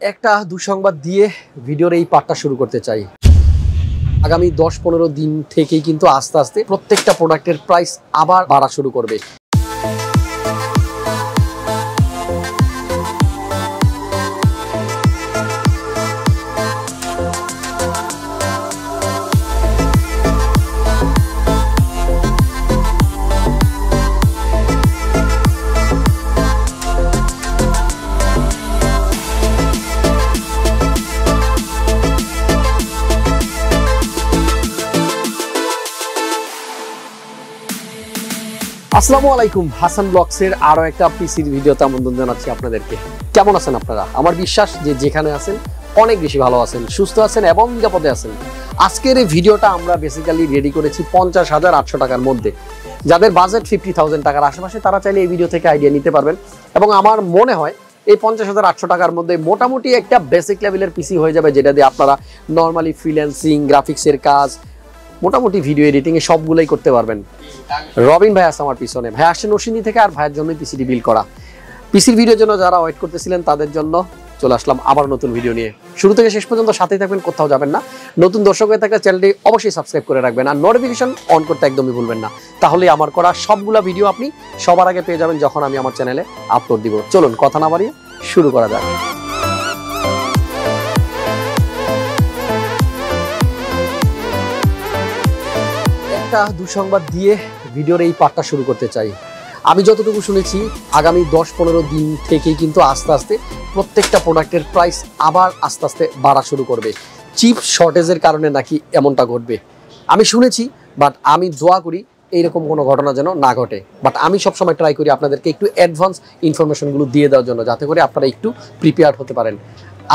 একটা দুঃসংবাদ দিয়ে ভিডিওর এই পার্টটা শুরু করতে চাই। আগামী 10-15 দিন থেকেই কিন্তু আস্তে আস্তে প্রত্যেকটা প্রোডাক্টের প্রাইস আবার বাড়া শুরু করবে। আসসালামু আলাইকুম, হাসান ব্লগসের আরো একটা পিসির ভিডিওতে আমন্ত্রণ জানাচ্ছি আপনাদেরকে। কেমন আছেন আপনারা? আমার বিশ্বাস যে যেখানে আছেন অনেক বেশি ভালো আছেন, সুস্থ আছেন এবং নিরাপদে আছেন। আজকের এই ভিডিওটা আমরা বেসিক্যালি রেডি করেছি 50,800 টাকার মধ্যে। যাদের বাজেট 50,000 টাকার আশেপাশে তারা চাইলে এই ভিডিও থেকে আইডিয়া নিতে পারবেন। এবং আমার মনে হয় এই 50,800 টাকার মধ্যে মোটামুটি একটা বেসিক লেভেলের পিসি হয়ে যাবে, যেটা দিয়ে আপনারা নর্মালি ফ্রিল্যান্সিং, গ্রাফিক্সের কাজ, মোটামুটি ভিডিও এডিটিং এ সবগুলোই করতে পারবেন। রবিন ভাই আছে আমার পিছনে, ভাই আসছে নরসিংদী থেকে, আর ভাইয়ের জন্যই পিসিটি বিল করা। পিসির ভিডিওর জন্য যারা ওয়েট করতেছিলেন তাদের জন্য চলে আসলাম আবার নতুন ভিডিও নিয়ে। শুরু থেকে শেষ পর্যন্ত সাথেই থাকবেন, কোথাও যাবেন না। নতুন দর্শক হয়ে থাকলে চ্যানেলটি অবশ্যই সাবস্ক্রাইব করে রাখবেন আর নোটিফিকেশন অন করতে একদমই ভুলবেন না। তাহলে আমার করা সবগুলা ভিডিও আপনি সবার আগে পেয়ে যাবেন যখন আমি আমার চ্যানেলে আপলোড দিব। চলুন কথা না বাড়িয়ে শুরু করা যাক। একটা দুঃসংবাদ দিয়ে ভিডিওর এই পার্টটা শুরু করতে চাই। আমি যতটুকু শুনেছি আগামী 10-15 দিন থেকেই কিন্তু আস্তে আস্তে প্রত্যেকটা প্রোডাক্টের প্রাইস আবার আস্তে আস্তে বাড়া শুরু করবে। চিপ শর্টেজের কারণে নাকি এমনটা ঘটবে আমি শুনেছি, বাট আমি দোয়া করি এইরকম কোনো ঘটনা যেন না ঘটে। বাট আমি সবসময় ট্রাই করি আপনাদেরকে একটু অ্যাডভান্স ইনফরমেশনগুলো দিয়ে দেওয়ার জন্য, যাতে করে আপনারা একটু প্রিপেয়ার হতে পারেন।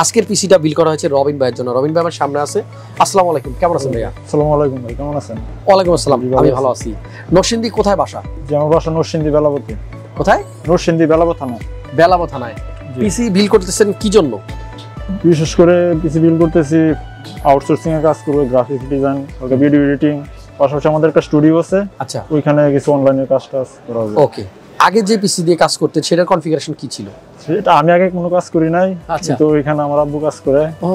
আজকের পিসিটা বিল করা হয়েছে রবিন ভাইয়ের জন্য। রবিন ভাই আমার সামনে আছে। আসসালামু আলাইকুম, কেমন আছেন ভাইয়া? আসসালামু আলাইকুম ভাই, কেমন আছেন? ওয়ালাইকুম আসসালাম, আমি ভালো আছি। নরসিংদী কোথায় বাসা? যে আমার বাসা নরসিংদী বেলাবতী। কোথায়? নরসিংদী বেলাবত থানা। বেলাবত থানায়। পিসি বিল করতেছেন কি জন্য? বিশেষ করে পিসি বিল করতেছি আউটসোর্সিং এর কাজ করব, গ্রাফিক ডিজাইন, ভিডিও এডিটিং, পাশাপাশি আমাদের একটা স্টুডিও আছে। আচ্ছা, ওইখানে কিছু অনলাইনের কাজ করা হবে। ওকে, আগে যে পিসি দিয়ে কাজ করতে সেটার কনফিগারেশন কি ছিল? সেটা আমি আগে কোনো কাজ করি নাই, কিন্তু ওইখানে আমার আব্বু কাজ করে। তো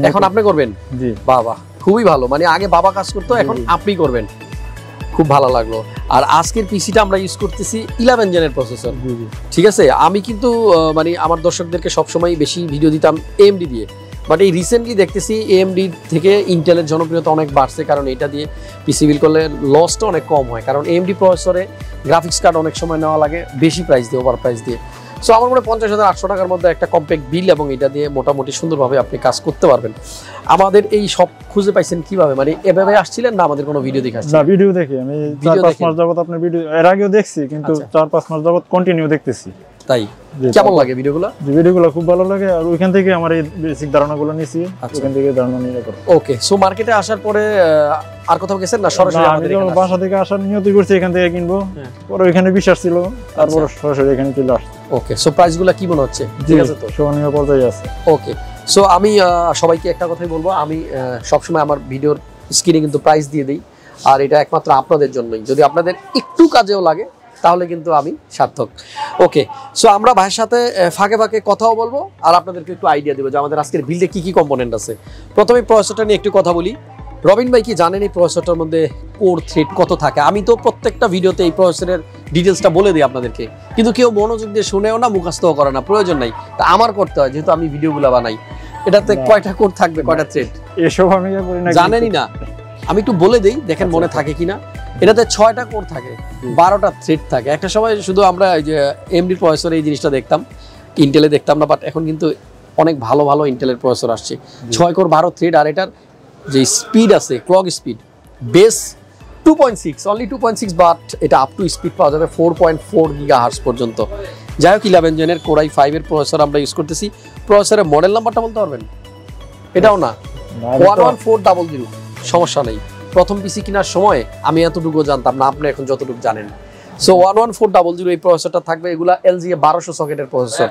এখন আপনি করবেন? জি। বাবা, খুবই ভালো। মানে আগে বাবা কাজ করতো, এখন আপনি করবেন, খুব ভালো লাগলো। আর আজকের পিসিটা আমরা ইউজ করতেছি 11 জেনের প্রসেসর। ঠিক আছে, আমি কিন্তু মানে আমার দর্শকদেরকে সবসময় বেশি ভিডিও দিতাম AMD দিয়ে, বাট এই রিসেন্টলি দেখতেছি AMD থেকে ইন্টেলের জনপ্রিয়তা অনেক বাড়ছে, কারণ এটা দিয়ে পিসি বিল করলে লসটা অনেক কম হয়। কারণ AMD প্রসেসরে গ্রাফিক্স কার্ড অনেক সময় নেওয়া লাগে বেশি প্রাইস দিয়ে, ওভার প্রাইস দিয়ে। সো আমার মনে হয় 50,800 টাকার মধ্যে একটা কম্প্যাক্ট বিল, এবং এটা দিয়ে মোটামুটি সুন্দরভাবে আপনি কাজ করতে পারবেন। আমাদের এই সব খুঁজে পাইছেন কিভাবে? মানে এভাবে আসছিলেন না আমাদের কোনো ভিডিও দেখে আসছেন? না, ভিডিও দেখি আমি 4-5 মাস যাবত আপনার ভিডিও এর আগেও দেখছি, কিন্তু 4-5 মাস যাবত কন্টিনিউ দেখতেছি। তাই কেমন লাগে ভিডিওগুলো? ভিডিওগুলো খুব ভালো লাগে, আর ওইখান থেকে আমার এই বেসিক ধারণাগুলো নিয়েছি, ওইখান থেকে ধারণা নিয়ে করব। ওকে, সো মার্কেটে আসার পরে আর কোথাও গেছেন না? সরাসরি আমাদের বাসা থেকে আসার নিয়তই করছি এখান থেকে কিনবো, পরে ওইখানে বিশ্বাস ছিল, তারপর সরাসরি এখানে চলে আসছে। ওকে, সো প্রাইসগুলো কি মনে হচ্ছে? ঠিক আছে, তো সহনীয় পর্যায়ে আছে। ওকে, সো আমি সবাইকে একটা কথাই বলবো, আমি সবসময় আমার ভিডিওর স্ক্রিনে কিন্তু প্রাইস দিয়ে দিই, আর এটা একমাত্র আপনাদের জন্যই। যদি আপনাদের একটু কাজেও লাগে তাহলে কিন্তু আমি সার্থক। ওকে, সো আমরা ভাইয়ের সাথে ফাঁকে ফাঁকে কথাও বলবো আর আপনাদেরকে একটু আইডিয়া দেবো যে আমাদের আজকের বিল্ডে কি কি কম্পোনেন্ট আছে। প্রথমে প্রসেসরটা নিয়ে একটু কথা বলি। রবিন ভাই কি জানেন এই প্রসেসরটার মধ্যে কোর থ্রেড কত থাকে? আমি তো প্রত্যেকটা ভিডিওতে এই প্রসেসরের ডিটেলসটা বলে দিই আপনাদেরকে, কিন্তু কেউ মনোযোগ দিয়ে শুনেও না, মুখস্থও করে না, প্রয়োজন নাই। তা আমার করতে হয়, যেহেতু আমি ভিডিওগুলো বানাই। এটাতে কয়টা কোর থাকবে, কয়টা থ্রেড এসব আমি জানেনই না। আমি একটু বলে দিই, দেখেন মনে থাকে কিনা। এটাতে 6টা কোর থাকে, 12টা থ্রেড থাকে। একটা সময় শুধু আমরা এই যে AMD প্রসেসরে এই জিনিসটা দেখতাম, ইন্টেলে দেখতাম না, বাট এখন কিন্তু অনেক ভালো ভালো ইন্টেলের প্রসেসর আসছে। 6 কোর 12 থ্রেড, আর এটার যে স্পিড আছে, clock speed base 2.6, only 2.6, but এটা আপ টু স্পিড পাওয়া যাবে 4.4 গিগাহার্টজ পর্যন্ত। যাই হোক, 11 জেনের কোর i5 এর প্রসেসর আমরা ইউজ করতেছি। প্রসেসরের মডেল নাম্বারটা বলতে পারবেন? এটাও না, 11400। সমস্যা নেই, প্রথম পিসি কেনার সময় আমি এতটুকু জানতাম না, আপনি এখন যতটুকু জানেন। সো 11400 এই প্রসেসরটা থাকবে। এগুলা LG 1200 সকেটের প্রসেসর।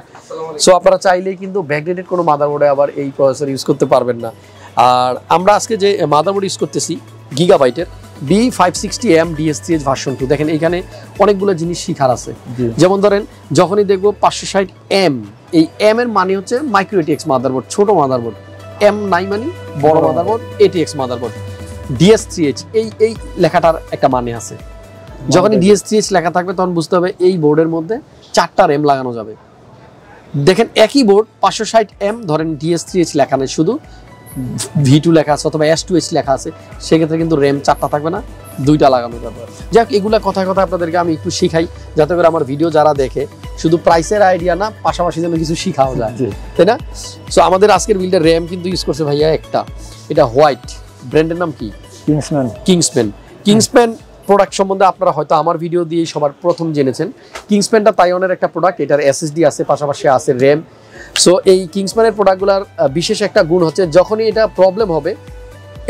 সো আপনারা চাইলেই কিন্তু ব্যাকডেটেড কোনো মাদারবোর্ডে আবার এই প্রসেসর ইউজ করতে পারবেন না। আর আমরা আজকে যে মাদারবোর্ড ইউজ করতেছি গিগাবাইটের B560M DS3H ভার্সন 2। দেখেন এখানে অনেকগুলো জিনিস শিখার আছে, যেমন ধরেন যখনই দেখবো 560M এই এম এর মানে হচ্ছে মাইক্রো ATX মাদারবোর্ড, ছোট মাদারবোর্ড। এম নাই মানে বড় মাদারবোর্ড, ATX মাদারবোর্ড। DS3H এই লেখাটার একটা মানে আছে। যখনই DS3H লেখা থাকবে তখন বুঝতে হবে এই বোর্ডের মধ্যে 4টা RAM লাগানো যাবে। দেখেন একই বোর্ড 560M, ধরেন DS3H লেখা নেই, শুধু V2 লেখা আছে অথবা S2H লেখা আছে, সেক্ষেত্রে কিন্তু RAM 4টা থাকবে না, 2টা লাগানো যাবে। যাক, এগুলা কথায় কথায় আপনাদেরকে আমি একটু শিখাই, যাতে করে আমার ভিডিও যারা দেখে শুধু প্রাইসের আইডিয়া না, পাশাপাশি যেন কিছু শিখাও যায়, তাই না? সো আমাদের আজকের বিল্ডের RAM কিন্তু ইউজ করছে ভাইয়া একটা, এটা হোয়াইট, ব্র্যান্ডের নাম কি? কিংসম্যান প্রোডাক্ট সম্বন্ধে আপনারা হয়তো আমার ভিডিও দিয়ে সবার প্রথম জেনেছেন। কিংসম্যানটা তাইওয়ানের একটা প্রোডাক্ট, এটার SSD আছে, পাশাপাশি আছে RAM। সো এই কিংসম্যানের প্রোডাক্টগুলোর বিশেষ একটা গুণ হচ্ছে যখনই এটা প্রবলেম হবে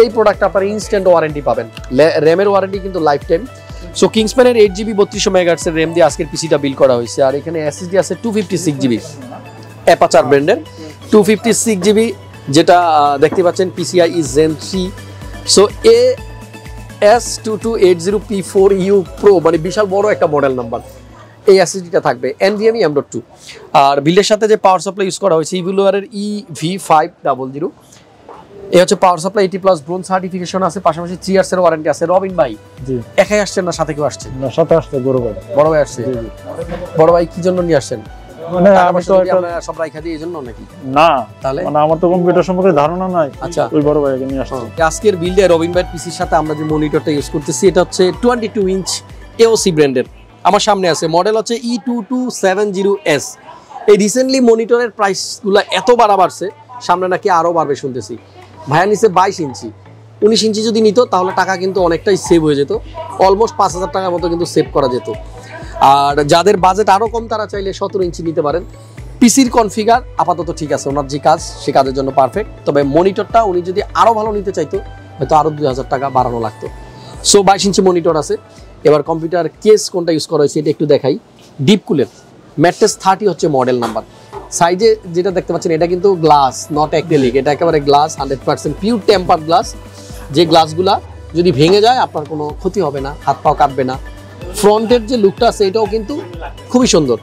এই প্রোডাক্ট আপনারা ইনস্ট্যান্ট ওয়ারেন্টি পাবেন। র্যামের ওয়ারেন্টি কিন্তু লাইফ টাইম। সো কিংসম্যানের 8GB 3200 MHz এর RAM দিয়ে আজকের পিসিটা বিল্ড করা হয়েছে। আর এখানে SSD আছে 256GB অ্যাপাচার ব্র্যান্ডের 256GB, যেটা দেখতে পাচ্ছেন PCIe Gen 3। So AS2280P4U Pro, মানে বিশাল বড় একটা মডেল নাম্বার। এই SSDটা থাকবে NVMe M.2। আর বিল্ডের সাথে যে পাওয়ার সাপ্লাই ইউজ করা হয়েছে Evolur EV5-11400। এই হচ্ছে পাওয়ার সাপ্লাই, 80+ ব্রোঞ্জ সার্টিফিকেশন আছে, পাশাপাশি 3 ইয়ার্স এর ওয়ারেন্টি আছে। রবিন ভাই জি একাই আসছেন না সাথে কেউ আসছেন? না, সাথে আসছে বড় ভাই আসছে। বড় ভাই কি জন্য নিয়ে আসছেন? মানে আমি তো আপনারা সব রাইখা দিই এজন্য নাকি? না, তাহলে মানে আমার তো কম্পিউটার সম্পর্কে ধারণা নাই। আচ্ছা, ওই বড় ভাইকে নিয়ে আসছি। আজকের বিল্ডে রবিন ভাইয়ের পিসির সাথে আমরা যে মনিটরটা ইউজ করতেছি এটা হচ্ছে 22 ইঞ্চ AOC ব্র্যান্ডের। আমার সামনে আছে, মডেল হচ্ছে E2270S। এই রিসেন্টলি মনিটরের প্রাইসগুলো এত বাড়ছে, সামনে নাকি আরো বাড়বে শুনতেছি। ভাইয়া নিচে 22 ইঞ্চি, 19 ইঞ্চি যদি নিত তাহলে টাকা কিন্তু অনেকটাই সেভ হয়ে যেত, অলমোস্ট 5000 টাকার মতো কিন্তু সেভ করা যেত। আর যাদের বাজেট আরো কম তারা চাইলে 17 ইঞ্চি নিতে পারেন। পিসির কনফিগার আপাতত ঠিক আছে, ওনার যে কাজ সে কাজের জন্য পারফেক্ট। তবে মনিটরটা উনি যদি আরো ভালো নিতে চাইতো হয়তো আরো 2000 টাকা বাড়ানো লাগতো। সো 22 ইঞ্চি মনিটর আছে। এবার কম্পিউটার কেস কোনটা ইউজ করা হয়েছে এটা একটু দেখাই। ডিপ কুলের Matrexx 30 হচ্ছে মডেল নাম্বার। সাইজে যেটা দেখতে পাচ্ছেন এটা কিন্তু গ্লাস, নট অ্যাক্রিলিক, এটা একেবারে গ্লাস, 100% পিওর টেম্পার গ্লাস। যে গ্লাসগুলা যদি ভেঙে যায় আপনার কোনো ক্ষতি হবে না, হাত পাও কাটবে না। ফ্রন্টের যে লুকটা আছে এটাও কিন্তু খুবই সুন্দর,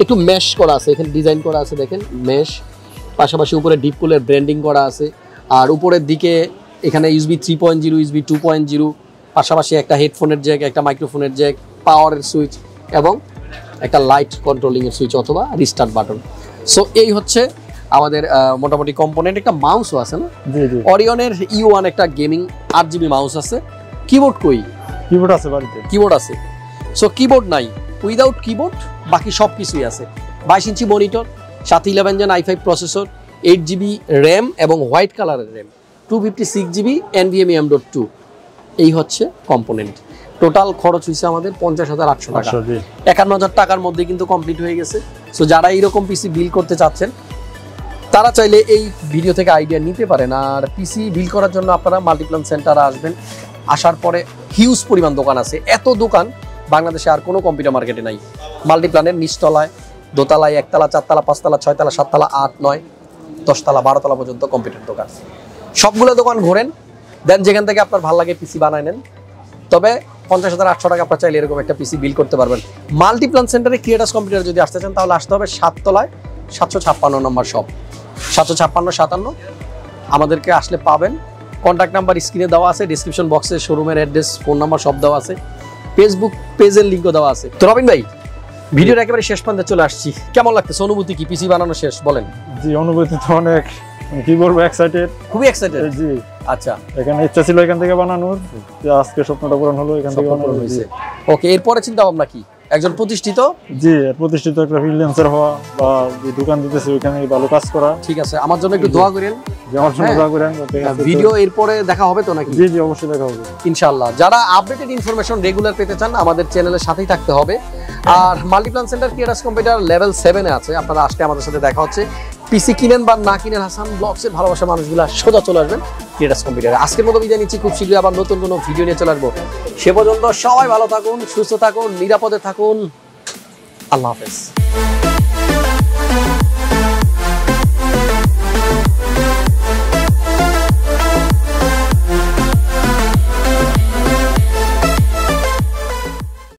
একটু মেশ করা আছে, এখানে ডিজাইন করা আছে দেখেন মেশ, পাশাপাশি উপরে ডিপ কুলের ব্র্যান্ডিং করা আছে। আর উপরের দিকে এখানে USB 3.0, USB 2.0, পাশাপাশি একটা হেডফোনের জ্যাক, একটা মাইক্রোফোনের জ্যাক, পাওয়ারের সুইচ এবং একটা লাইট কন্ট্রোলিং এর সুইচ অথবা রিস্টার্ট বাটন। সো এই হচ্ছে আমাদের মোটামুটি কম্পোনেন্ট। একটা মাউসও আছে না? জি জি, অরিয়নের E1 একটা গেমিং 8GB মাউস আছে। কিবোর্ড কই? কিবোর্ড আছে বাড়িতে, কিবোর্ড আছে। সো কিবোর্ড নাই, উইদাউট কিবোর্ড বাকি সব কিছুই আছে। 22 ইঞ্চি মনিটর, সাথে 11 Gen i5 processor, 8GB RAM এবং হোয়াইট কালারের RAM, 256GB NVMe M.2। এই হচ্ছে কম্পোনেন্ট। টোটাল খরচ হয়েছে আমাদের 50,800 টাকা। 51,000 টাকার মধ্যে কিন্তু কমপ্লিট হয়ে গেছে। সো যারা এইরকম পিসি বিল করতে চাচ্ছেন তারা চাইলে এই ভিডিও থেকে আইডিয়া নিতে পারেন। আর পিসি বিল করার জন্য আপনারা মাল্টিপ্লান সেন্টারে আসবেন। আসার পরে হিউজ পরিমাণ দোকান আছে, এত দোকান বাংলাদেশে আর কোনো কম্পিউটার মার্কেটে নাই। মাল্টিপ্লানের নিচতলায়, দোতলায়, 1 তলা, 4 তলা, 5 তলা, 6 তলা, 7 তলা, 8, 9, 10 তলা, 12 তলা পর্যন্ত কম্পিউটার দোকান। সবগুলো দোকান ঘোরেন, দেন যেখান থেকে আপনার ভালো লাগে পিসি বানায় নেন। তবে 50,800 টাকা আপনার চাইলে এরকম একটা পিসি বিল করতে পারবেন। মাল্টিপ্লান সেন্টারে ক্রিয়েটার্স কম্পিউটার যদি আসতে চান তাহলে আসতে হবে 7 তলায় 756 নম্বর শপ, 756-57 আমাদেরকে আসলে পাবেন। কন্ট্যাক্ট নাম্বার স্ক্রিনে দেওয়া আছে, ডিসক্রিপশন বক্সে শোরুমের অ্যাড্রেস, ফোন নাম্বার সব দেওয়া আছে, ফেসবুক পেজের লিঙ্কও দেওয়া আছে। তো রবিন ভাই, ভিডিওর একেবারে শেষ প্রান্তে চলে আসছি, কেমন লাগতেছে? অনুভূতি কি পিসি বানানো শেষ বলেন? জি, অনুভূতি তো অনেক, কি বলবো, এক্সাইটেড, খুবই এক্সাইটেড। জি আচ্ছা, এখানে ইচ্ছা ছিল এখান থেকে বানানোর, আজকে স্বপ্নটা পূরণ হলো, এখান থেকে বানানো হয়েছে। ওকে, এরপরে চিন্তা ভাবনা কি? একজন প্রতিষ্ঠিত, জি প্রতিষ্ঠিত একটা ফ্রিল্যান্সার হওয়া বা যে দোকান দিতেছে ওখানে ভালো কাজ করা। ঠিক আছে, আমার জন্য একটু দোয়া করেন। আমার জন্য দোয়া করেন। ভিডিও এরপরে দেখা হবে তো নাকি? জি জি, অবশ্যই দেখা হবে ইনশাআল্লাহ। যারা আপডেটেড ইনফরমেশন রেগুলার পেতে চান আমাদের চ্যানেলের সাথেই থাকতে হবে। আর Multiplan Center Creators Computer level 7-এ আছে, আপনারা আসলে আমাদের সাথে দেখা হচ্ছে। পিসি কিনেন বা না কিনেন, হাসান ব্লগসের ভালোবাসা মানুষগুলা সোজা চলে আসবেন ক্রিয়েটার্স কম্পিউটারে। আজকের মতো বিদায় নিচ্ছি, খুব শীঘ্রই আবার নতুন কোনো ভিডিও নিয়ে চলে আসবো। সে পর্যন্ত সবাই ভালো থাকুন, সুস্থ থাকুন, নিরাপদে থাকুন। আল্লাহ হাফেজ।